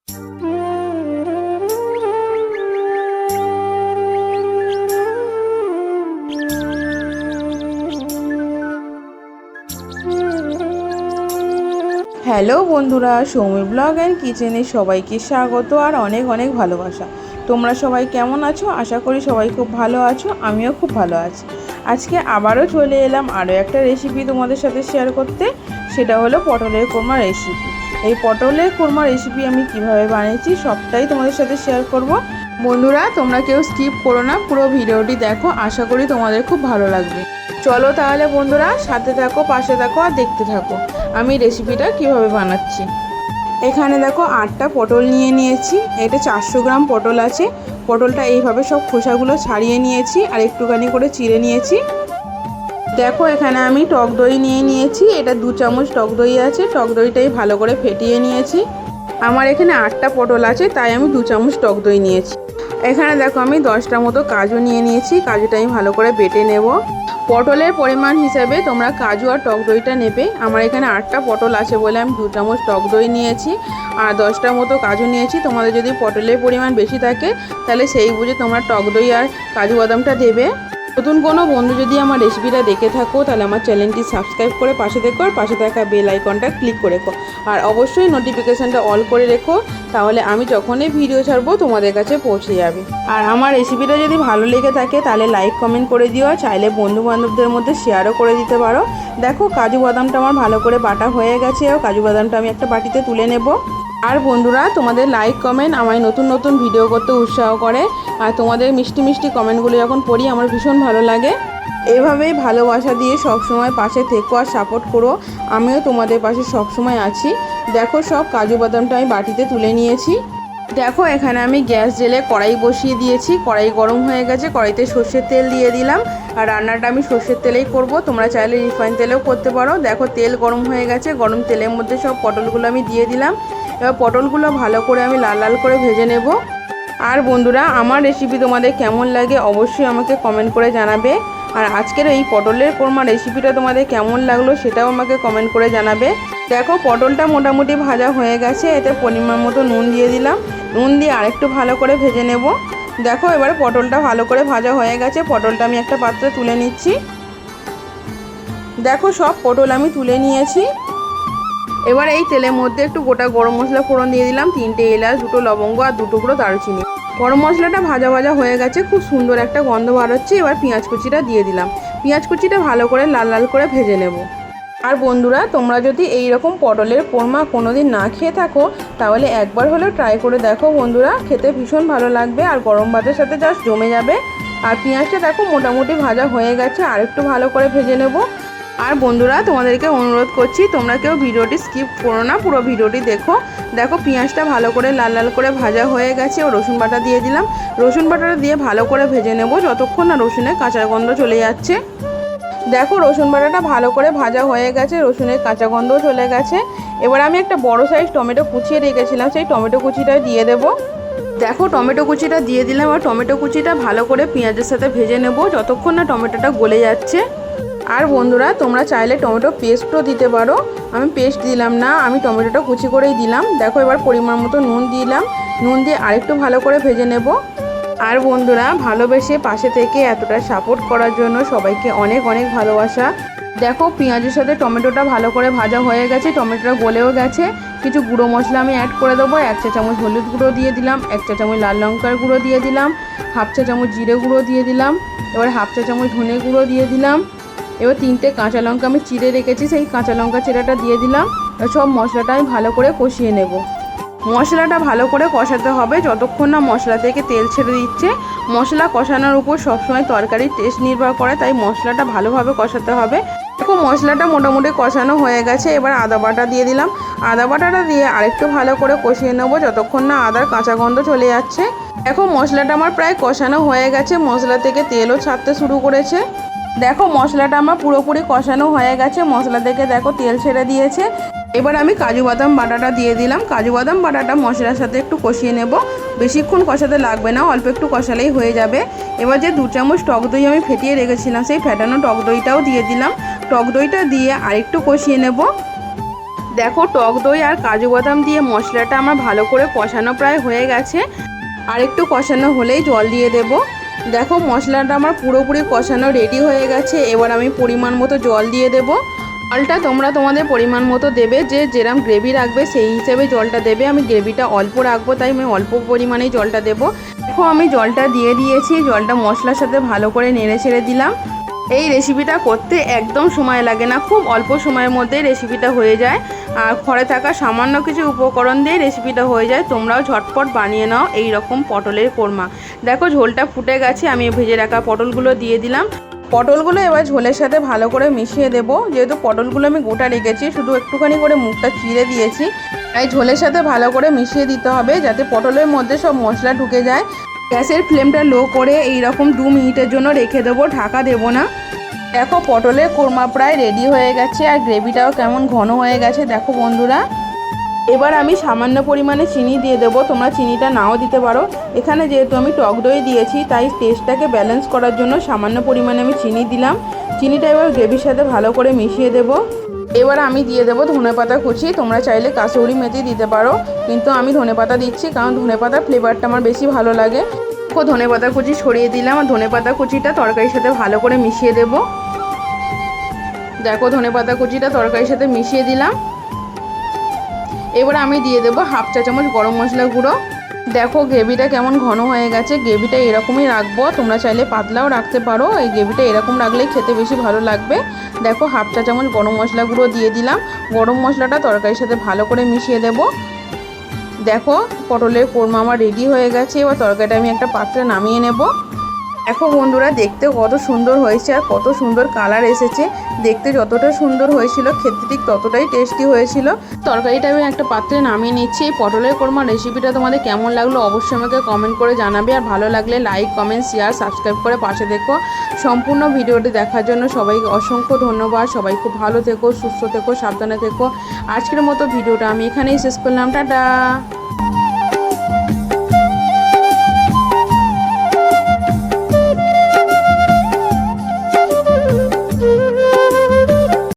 Hello বন্ধুরা, Soumi blog and কিচেনে সবাইকে স্বাগত আর অনেক অনেক ভালোবাসা। তোমরা সবাই কেমন আছো? আশা করি সবাই খুব ভালো আছো, আমিও খুব ভালো আছি। আজকে আবারও চলে এলাম আরও একটা রেসিপি তোমাদের সাথে শেয়ার করতে। সেটা হলো পটলের কোরমা রেসিপি। এই পটলের কোরমা রেসিপি আমি কিভাবে বানিয়েছি সবটাই তোমাদের সাথে শেয়ার করব। বন্ধুরা, তোমরা কেউ স্কিপ করো না, পুরো ভিডিওটি দেখো, আশা করি তোমাদের খুব ভালো লাগবে। চলো তাহলে বন্ধুরা, সাথে থাকো, পাশে থাকো আর দেখতে থাকো আমি রেসিপিটা কিভাবে বানাচ্ছি। এখানে দেখো 8টা পটল নিয়ে নিয়েছি। এটা 400 গ্রাম পটল আছে। পটলটা এইভাবে সব খোসাগুলো ছাড়িয়ে নিয়েছি আর একটুখানি করে চিড়ে নিয়েছি। দেখো এখানে আমি টক দই নিয়ে নিয়েছি। এটা 2 চামচ টক দই আছে। টক দইটাই ভালো করে ফেটিয়ে নিয়েছি। আমার এখানে 8টা পটল আছে, তাই আমি 2 চামচ টক দই নিয়েছি। এখানে দেখো আমি 10টা মতো কাজু নিয়ে নিয়েছি। কাজুটা আমি ভালো করে বেটে নেব। পটলের পরিমাণ হিসাবে তোমরা কাজু আর টক দইটা নেবে। আমার এখানে 8টা পটল আছে বলে আমি 2 চামচ টক দই নিয়েছি আর 10টা মতো কাজু নিয়েছি। তোমাদের যদি পটলের পরিমাণ বেশি থাকে তাহলে সেই বুঝে তোমরা টক দই আর কাজু বাদামটা দেবে। নতুন কোনো বন্ধু যদি আমার রেসিপিটা দেখে থাকো তাহলে আমার চ্যানেলটি সাবস্ক্রাইব করে পাশে থেকো আর পাশে থাকা বেল আইকনটা ক্লিক করে রেখো আর অবশ্যই নোটিফিকেশানটা অল করে রেখো, তাহলে আমি যখনই ভিডিও ছাড়বো তোমাদের কাছে পৌঁছে যাবে। আর আমার রেসিপিটা যদি ভালো লেগে থাকে তাহলে লাইক কমেন্ট করে দিও, চাইলে বন্ধু বান্ধবদের মধ্যে শেয়ারও করে দিতে পারো। দেখো কাজু বাদামটা আমার ভালো করে বাটা হয়ে গেছে আর কাজু বাদামটা আমি একটা বাটিতে তুলে নেব। আর বন্ধুরা, তোমাদের লাইক কমেন্ট আমায় নতুন নতুন ভিডিও করতে উৎসাহ করে আর তোমাদের মিষ্টি মিষ্টি কমেন্টগুলো যখন পড়ি আমার ভীষণ ভালো লাগে। এভাবেই ভালোবাসা দিয়ে সবসময় পাশে থেকো আর সাপোর্ট করো। আমিও তোমাদের পাশে সবসময় আছি। দেখো সব কাজু বাদামটা আমি বাটিতে তুলে নিয়েছি। দেখো এখানে আমি গ্যাস জেলে কড়াই বসিয়ে দিয়েছি। কড়াই গরম হয়ে গেছে, কড়াইতে সর্ষের তেল দিয়ে দিলাম আর রান্নাটা আমি সর্ষের তেলেই করব। তোমরা চাইলে রিফাইন তেলেও করতে পারো। দেখো তেল গরম হয়ে গেছে, গরম তেলের মধ্যে সব পটলগুলো আমি দিয়ে দিলাম। এবার পটলগুলো ভালো করে আমি লাল লাল করে ভেজে নেব। আর বন্ধুরা, আমার রেসিপি তোমাদের কেমন লাগে অবশ্যই আমাকে কমেন্ট করে জানাবে। আর আজকের এই পটলের কোরমা রেসিপিটা তোমাদের কেমন লাগলো সেটাও আমাকে কমেন্ট করে জানাবে। দেখো পটলটা মোটামুটি ভাজা হয়ে গেছে। এতে পরিমাণ মতো নুন দিয়ে দিলাম। নুন দিয়ে আরেকটু ভালো করে ভেজে নেব। দেখো এবারে পটলটা ভালো করে ভাজা হয়ে গেছে। পটলটা আমি একটা পাত্রে তুলে নিচ্ছি। দেখো সব পটল আমি তুলে নিয়েছি। এবার এই তেলের মধ্যে একটু গোটা গরম মশলা ফোড়ন দিয়ে দিলাম, 3টে এলাচ, 2টো লবঙ্গ আর 2 টুকরো দারুচিনি। গরম মশলাটা ভাজা ভাজা হয়ে গেছে, খুব সুন্দর একটা গন্ধ বার হচ্ছে। এবার পেঁয়াজ কুচিটা দিয়ে দিলাম। পেঁয়াজ কুচিটা ভালো করে লাল লাল করে ভেজে নেব। আর বন্ধুরা, তোমরা যদি এই রকম পটলের কোরমা কোনোদিন না খেয়ে থাকো তাহলে একবার হলেও ট্রাই করে দেখো বন্ধুরা, খেতে ভীষণ ভালো লাগবে আর গরম ভাতের সাথে জাস্ট জমে যাবে। আর পেঁয়াজটা দেখো মোটামুটি ভাজা হয়ে গেছে, আর একটু ভালো করে ভেজে নেব। আর বন্ধুরা, তোমাদেরকে অনুরোধ করছি তোমরা কেউ ভিডিওটি স্কিপ করো না, পুরো ভিডিওটি দেখো। দেখো পেঁয়াজটা ভালো করে লাল লাল করে ভাজা হয়ে গেছে ও রসুন বাটা দিয়ে দিলাম। রসুন বাটাটা দিয়ে ভালো করে ভেজে নেব যতক্ষণ না রসুনের কাঁচা গন্ধ চলে যাচ্ছে। দেখো রসুন বাটাটা ভালো করে ভাজা হয়ে গেছে, রসুনের কাঁচা গন্ধও চলে গেছে। এবার আমি একটা বড় সাইজ টমেটো কুচিয়ে রেখেছিলাম, সেই টমেটো কুচিটা দিয়ে দেব। দেখো টমেটো কুচিটা দিয়ে দিলাম আর টমেটো কুচিটা ভালো করে পেঁয়াজের সাথে ভেজে নেব যতক্ষণ না টমেটোটা গলে যাচ্ছে। আর বন্ধুরা, তোমরা চাইলে টমেটো পেস্টও দিতে পারো। আমি পেস্ট দিলাম না, আমি টমেটোটা কুচি করেই দিলাম। দেখো এবার পরিমাণ মতো নুন দিলাম। নুন দিয়ে আরেকটু ভালো করে ভেজে নেব। আর বন্ধুরা, ভালোবেসে পাশে থেকে এতটা সাপোর্ট করার জন্য সবাইকে অনেক অনেক ভালোবাসা। দেখো পেঁয়াজের সাথে টমেটোটা ভালো করে ভাজা হয়ে গেছে, টমেটোটা গলেও গেছে। কিছু গুঁড়ো মশলা আমি অ্যাড করে দেবো। 1 চা চামচ হলুদ গুঁড়ো দিয়ে দিলাম, 1 চা চামচ লাল লঙ্কার গুঁড়ো দিয়ে দিলাম, 1/2 চা চামচ জিরে গুঁড়ো দিয়ে দিলাম, এবার 1/2 চা চামচ ধনে গুঁড়ো দিয়ে দিলাম। এবার 3টে কাঁচা লঙ্কা আমি চিড়ে রেখেছি, সেই কাঁচা লঙ্কা চিড়াটা দিয়ে দিলাম। সব মশলাটা আমি ভালো করে কষিয়ে নেব। মশলাটা ভালো করে কষাতে হবে যতক্ষণ না মশলা থেকে তেল ছেড়ে দিচ্ছে। মশলা কষানোর উপর সবসময় তরকারির টেস্ট নির্ভর করে, তাই মশলাটা ভালোভাবে কষাতে হবে। দেখো মশলাটা মোটামুটি কষানো হয়ে গেছে। এবার আদা বাটা দিয়ে দিলাম। আদা বাটাটা দিয়ে আরেকটু ভালো করে কষিয়ে নেব যতক্ষণ না আদার কাঁচা গন্ধ চলে যাচ্ছে। দেখো মশলাটা আমার প্রায় কষানো হয়ে গেছে, মশলা থেকে তেলও ছাড়তে শুরু করেছে। দেখো মশলাটা আমার পুরোপুরি কষানো হয়ে গেছে, মশলা থেকে দেখো তেল ছেড়ে দিয়েছে। এবার আমি কাজু বাদাম বাটাটা দিয়ে দিলাম। কাজু বাদাম বাটাটা মশলার সাথে একটু কষিয়ে নেব। বেশিক্ষণ কষাতে লাগবে না, অল্প একটু কষালেই হয়ে যাবে। এবার যে 2 চামচ টক দই আমি ফেটিয়ে রেখেছিলাম সেই ফেটানো টক দইটাও দিয়ে দিলাম। টক দইটা দিয়ে আরেকটু কষিয়ে নেব। দেখো টক দই আর কাজু বাদাম দিয়ে মশলাটা আমার ভালো করে কষানো প্রায় হয়ে গেছে। আর একটু কষানো হলেই জল দিয়ে দেব। দেখো মশলাটা আমার পুরোপুরি কষানো রেডি হয়ে গেছে। এবার আমি পরিমাণ মতো জল দিয়ে দেব। জলটা তোমরা তোমাদের পরিমাণ মতো দেবে, যে যেরকম গ্রেভি রাখবে সেই হিসেবে জলটা দেবে। আমি গ্রেভিটা অল্প রাখবো, তাই আমি অল্প পরিমাণেই জলটা দেবো। দেখো আমি জলটা দিয়ে দিয়েছি। জলটা মশলার সাথে ভালো করে নেড়ে ছেড়ে দিলাম। এই রেসিপিটা করতে একদম সময় লাগে না, খুব অল্প সময়ের মধ্যেই রেসিপিটা হয়ে যায়। আর ঘরে থাকা সামান্য কিছু উপকরণ দিয়ে রেসিপিটা হয়ে যায়। তোমরাও ঝটপট বানিয়ে নাও এই রকম পটলের কোরমা। দেখো ঝোলটা ফুটে গেছে, আমি ভেজে রাখা পটলগুলো দিয়ে দিলাম। পটলগুলো এবার ঝোলের সাথে ভালো করে মিশিয়ে দেব। যেহেতু পটলগুলো আমি গোটা রেখেছি, শুধু একটুখানি করে মুখটা চিড়ে দিয়েছি, তাই ঝোলের সাথে ভালো করে মিশিয়ে দিতে হবে যাতে পটলের মধ্যে সব মশলা ঢুকে যায়। গ্যাসের ফ্লেমটা লো করে এই রকম 2 মিনিটের জন্য রেখে দেবো, ঢাকা দেবো না। দেখো পটলের কোরমা প্রায় রেডি হয়ে গেছে আর গ্রেভিটাও কেমন ঘন হয়ে গেছে দেখো বন্ধুরা। এবার আমি সামান্য পরিমাণে চিনি দিয়ে দেবো, তোমরা চিনিটা নাও দিতে পারো। এখানে যেহেতু আমি টক দই দিয়েছি তাই টেস্টটাকে ব্যালেন্স করার জন্য সামান্য পরিমাণে আমি চিনি দিলাম। চিনিটা এবার গ্রেভির সাথে ভালো করে মিশিয়ে দেবো। এবার আমি দিয়ে দেবো ধনেপাতা কুচি। তোমরা চাইলে কাসুরি মেথি দিতে পারো, কিন্তু আমি ধনেপাতা দিচ্ছি কারণ ধনেপাতার ফ্লেভারটা আমার বেশি ভালো লাগে। দেখো ধনেপাতা কুচি ছড়িয়ে দিলাম আর ধনেপাতা কুচিটা তরকারির সাথে ভালো করে মিশিয়ে দেবো। দেখো ধনেপাতা কুচিটা তরকারির সাথে মিশিয়ে দিলাম। এবার আমি দিয়ে দেবো 1/2 চা চামচ গরম মশলা গুঁড়ো। দেখো গ্রেভিটা কেমন ঘন হয়ে গেছে। গ্রেভিটা এরকমই রাখবো, তোমরা চাইলে পাতলাও রাখতে পারো। এই গ্রেভিটা এরকম রাখলেই খেতে বেশি ভালো লাগবে। দেখো 1/2 চা চামচ গরম মশলা গুঁড়ো দিয়ে দিলাম। গরম মশলাটা তরকারির সাথে ভালো করে মিশিয়ে দেবো। দেখো পটলের কোরমা আমার রেডি হয়ে গেছে। এবার তরকারিটা আমি একটা পাত্রে নামিয়ে নেব। দেখো বন্ধুরা দেখতে কত সুন্দর হয়েছে আর কত সুন্দর কালার এসেছে। দেখতে যতটা সুন্দর হয়েছিল খেতে ঠিক ততটাই টেস্টি হয়েছিল। তরকারিটা আমি একটা পাত্রে নামিয়ে নিচ্ছি। এই পটলের কোরমা রেসিপিটা তোমাদের কেমন লাগলো অবশ্যই আমাকে কমেন্ট করে জানাবে। আর ভালো লাগলে লাইক কমেন্ট শেয়ার সাবস্ক্রাইব করে পাশে দেখো। সম্পূর্ণ ভিডিওটি দেখার জন্য সবাইকে অসংখ্য ধন্যবাদ। সবাই খুব ভালো থেকো, সুস্থ থেকো, সাবধানে থেকো। আজকের মতো ভিডিওটা আমি এখানেই শেষ করলাম। টাটা।